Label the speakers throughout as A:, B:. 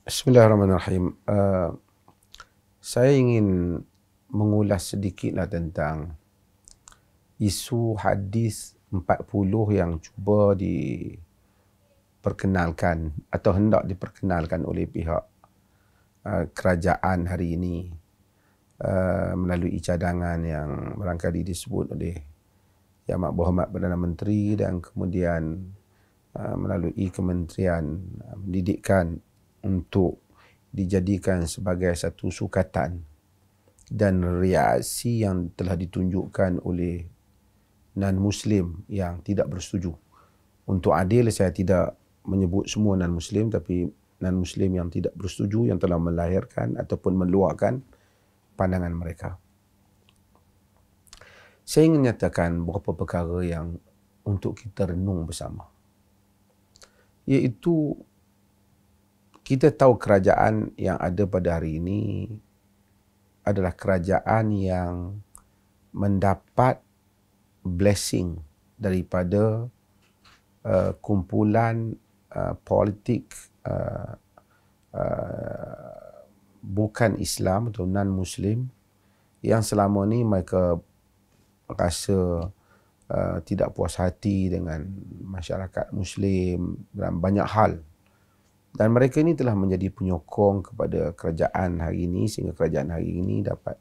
A: Bismillahirrahmanirrahim. Saya ingin mengulas sedikitlah tentang isu hadis 40 yang cuba diperkenalkan atau hendak diperkenalkan oleh pihak kerajaan hari ini melalui cadangan yang barangkali disebut oleh Yang Amat Berhormat Perdana Menteri dan kemudian melalui Kementerian Pendidikan untuk dijadikan sebagai satu sukatan dan reaksi yang telah ditunjukkan oleh non-Muslim yang tidak bersetuju. Untuk adil, saya tidak menyebut semua non-Muslim, tapi non-Muslim yang tidak bersetuju, yang telah melahirkan ataupun meluahkan pandangan mereka. Saya ingin nyatakan beberapa perkara yang untuk kita renung bersama. Iaitu, kita tahu kerajaan yang ada pada hari ini adalah kerajaan yang mendapat blessing daripada kumpulan politik bukan Islam atau non-Muslim yang selama ni mereka rasa tidak puas hati dengan masyarakat Muslim dalam banyak hal. Dan mereka ini telah menjadi penyokong kepada kerajaan hari ini sehingga kerajaan hari ini dapat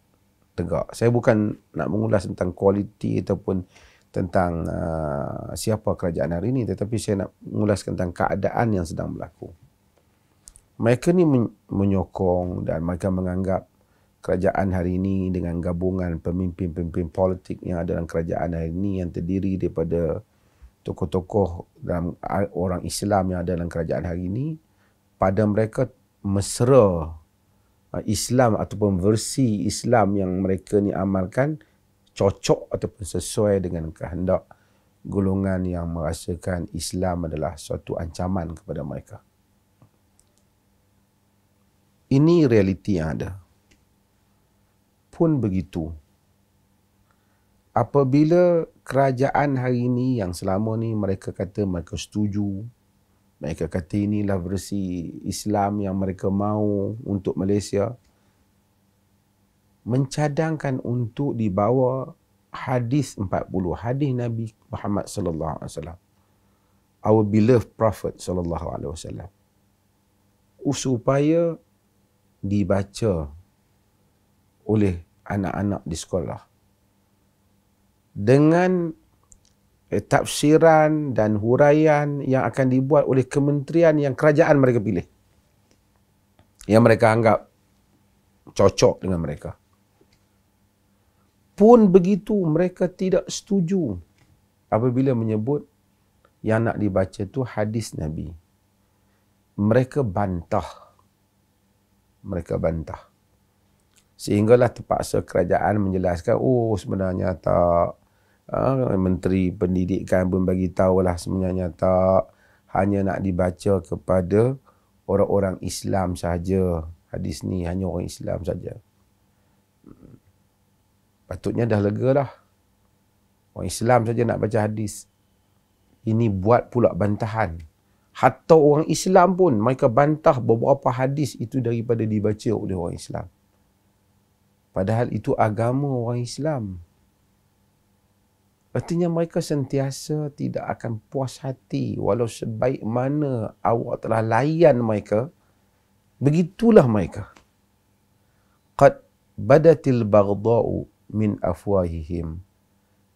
A: tegak. Saya bukan nak mengulas tentang kualiti ataupun tentang siapa kerajaan hari ini, tetapi saya nak mengulas tentang keadaan yang sedang berlaku. Mereka ni menyokong dan mereka menganggap kerajaan hari ini dengan gabungan pemimpin-pemimpin politik yang ada dalam kerajaan hari ini yang terdiri daripada tokoh-tokoh dalam orang Islam yang ada dalam kerajaan hari ini, pada mereka mesra Islam ataupun versi Islam yang mereka ni amalkan cocok ataupun sesuai dengan kehendak golongan yang merasakan Islam adalah suatu ancaman kepada mereka. Ini realiti yang ada. Pun begitu, apabila kerajaan hari ini yang selama ni mereka kata mereka setuju, mereka kata inilah versi Islam yang mereka mahu untuk Malaysia, mencadangkan untuk dibawa hadis 40, hadis Nabi Muhammad sallallahu alaihi wasallam, our beloved Prophet sallallahu alaihi wasallam, supaya dibaca oleh anak-anak di sekolah dengan tafsiran dan huraian yang akan dibuat oleh kementerian yang kerajaan mereka pilih, yang mereka anggap cocok dengan mereka. Pun begitu, mereka tidak setuju apabila menyebut yang nak dibaca tu hadis Nabi. Mereka bantah. Sehinggalah terpaksa kerajaan menjelaskan, sebenarnya tak. Menteri Pendidikan pun bagi tahulah sebenarnya tak, hanya nak dibaca kepada orang-orang Islam sahaja. Hadis ni hanya orang Islam saja. Patutnya dah lega lah. Orang Islam saja nak baca hadis. Ini buat pula bantahan. Hatta orang Islam pun mereka bantah beberapa hadis itu daripada dibaca oleh orang Islam. Padahal itu agama orang Islam. Artinya mereka sentiasa tidak akan puas hati walau sebaik mana awak telah layan mereka, begitulah mereka. Qad badatil baghdha'u min afwahihim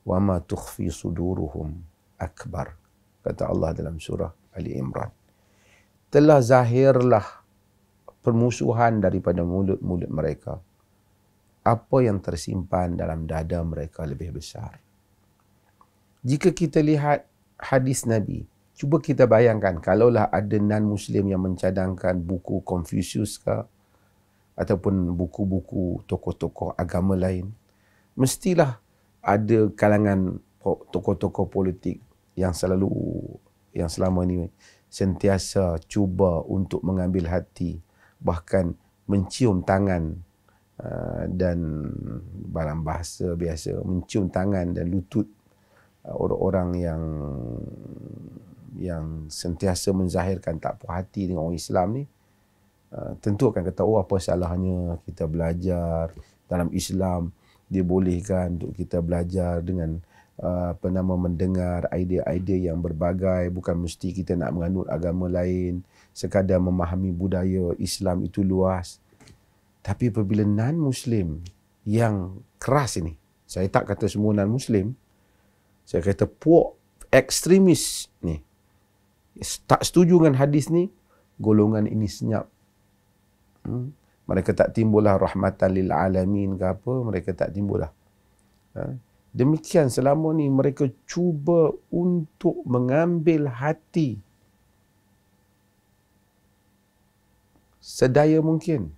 A: wa ma tukhfi suduruhum akbar, kata Allah dalam surah Ali Imran. Telah zahirlah permusuhan daripada mulut-mulut mereka. Apa yang tersimpan dalam dada mereka lebih besar. Jika kita lihat hadis Nabi, cuba kita bayangkan kalaulah ada non-Muslim yang mencadangkan buku Confucius ke, ataupun buku-buku tokoh-tokoh agama lain, mestilah ada kalangan tokoh-tokoh politik yang selama ini sentiasa cuba untuk mengambil hati, bahkan mencium tangan dan dalam bahasa biasa, mencium tangan dan lutut orang-orang yang sentiasa menzahirkan tak puas hati dengan orang Islam ni, tentu akan kata, oh apa salahnya kita belajar dalam Islam, dibolehkan untuk kita belajar dengan mendengar idea-idea yang berbagai, bukan mesti kita nak menganut agama lain, sekadar memahami budaya Islam itu luas. Tapi apabila non-Muslim yang keras ini, saya tak kata semua non-Muslim, saya kata puak ekstremis ni, tak setuju dengan hadis ni, golongan ini senyap. Mereka tak timbullah rahmatan lil alamin ke apa, mereka tak timbullah. Demikian selama ni mereka cuba untuk mengambil hati sedaya mungkin.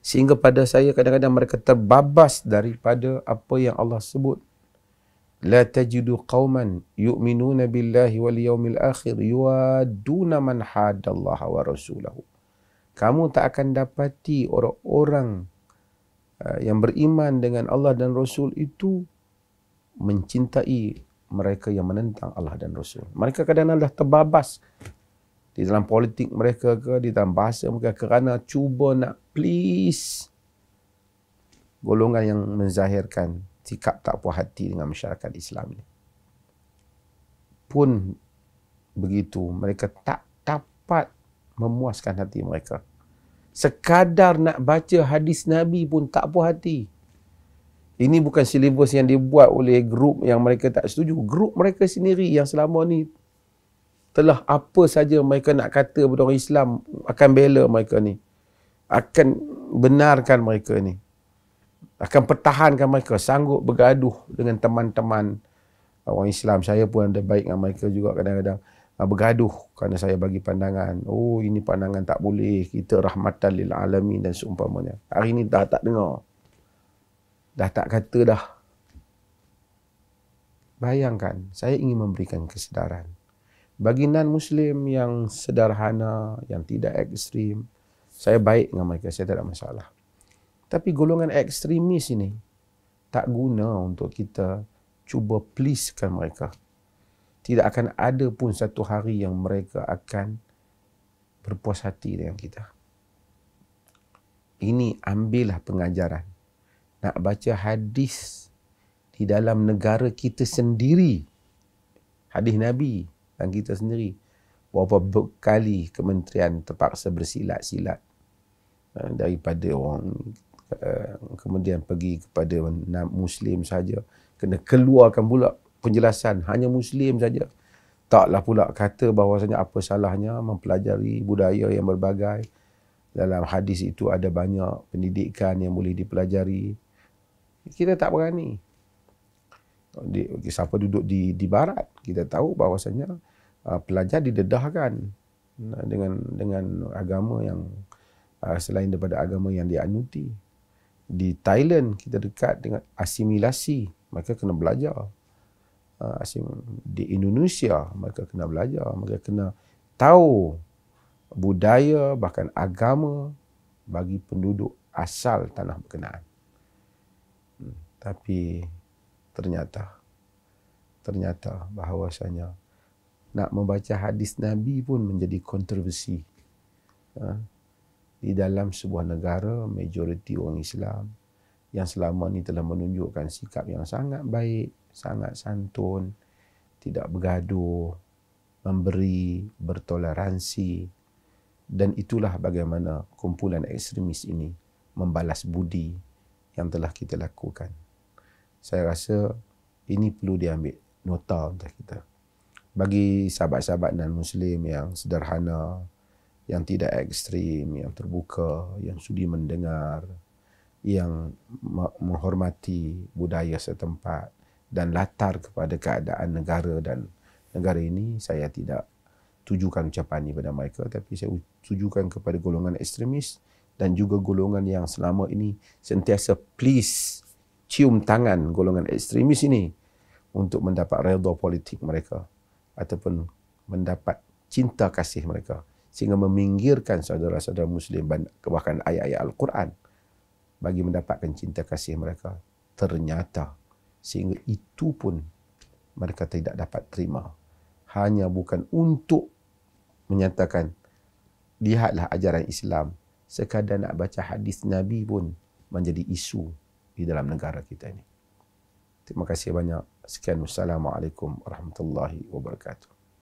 A: Sehingga pada saya kadang-kadang mereka terbabas daripada apa yang Allah sebut. La tajidu qauman yu'minuna billahi wal yawmil akhir yuwaduna man haddallaha wa rasulahu. Kamu tak akan dapati orang-orang yang beriman dengan Allah dan Rasul itu mencintai mereka yang menentang Allah dan Rasul. Mereka kadang-kadang dah terbabas di dalam politik mereka ke, di dalam bahasa mereka, kerana cuba nak please golongan yang menzahirkan sikap tak puas hati dengan masyarakat Islam ini. Pun begitu, mereka tak dapat memuaskan hati mereka. Sekadar nak baca hadis Nabi pun tak puas hati. Ini bukan silibus yang dibuat oleh grup yang mereka tak setuju. Grup mereka sendiri yang selama ni telah apa saja mereka nak kata kepada orang Islam, akan bela mereka ni. Akan benarkan mereka ni. Akan pertahankan mereka. Sanggup bergaduh dengan teman-teman orang Islam. Saya pun ada baik dengan mereka juga kadang-kadang. Bergaduh kerana saya bagi pandangan, oh ini pandangan tak boleh, kita rahmatan lil alamin dan seumpamanya. Hari ini dah tak dengar, dah tak kata dah. Bayangkan, saya ingin memberikan kesedaran bagi non-Muslim yang sederhana, yang tidak ekstrim. Saya baik dengan mereka, saya tak ada masalah. Tapi golongan ekstremis ini tak guna untuk kita cuba pleasekan mereka. Tidak akan ada pun satu hari yang mereka akan berpuas hati dengan kita. Ini ambillah pengajaran. Nak baca hadis di dalam negara kita sendiri. Hadis Nabi dan kita sendiri. Berapa kali kementerian terpaksa bersilat-silat daripada orang kemudian pergi kepada Muslim saja. Kena keluarkan pula penjelasan hanya Muslim saja. Taklah pula kata bahawasanya apa salahnya mempelajari budaya yang berbagai. Dalam hadis itu ada banyak pendidikan yang boleh dipelajari. Kita tak berani. Siapa duduk di barat, kita tahu bahawasanya pelajar didedahkan dengan agama yang selain daripada agama yang dianuti. Di Thailand kita dekat dengan asimilasi, mereka kena belajar. Di Indonesia mereka kena belajar, mereka kena tahu budaya bahkan agama bagi penduduk asal tanah berkenaan. Tapi ternyata bahawasanya nak membaca hadis Nabi pun menjadi kontroversi. Di dalam sebuah negara majoriti orang Islam yang selama ni telah menunjukkan sikap yang sangat baik, sangat santun, tidak bergaduh, memberi, bertoleransi. Dan itulah bagaimana kumpulan ekstremis ini membalas budi yang telah kita lakukan. Saya rasa ini perlu diambil nota untuk kita. Bagi sahabat-sahabat non-Muslim yang sederhana, yang tidak ekstrim, yang terbuka, yang sudi mendengar, yang menghormati budaya setempat dan latar kepada keadaan negara dan negara ini, saya tidak tujukan ucapan ini pada mereka, tapi saya tujukan kepada golongan ekstremis dan juga golongan yang selama ini sentiasa please cium tangan golongan ekstremis ini untuk mendapat redha politik mereka ataupun mendapat cinta kasih mereka, sehingga meminggirkan saudara-saudara Muslim bahkan ayat-ayat Al-Quran bagi mendapatkan cinta kasih mereka. Ternyata sehingga itu pun mereka tidak dapat terima. Hanya bukan untuk menyatakan lihatlah ajaran Islam. Sekadar nak baca hadis Nabi pun menjadi isu di dalam negara kita ini. Terima kasih banyak. Sekian. Wassalamualaikum warahmatullahi wabarakatuh.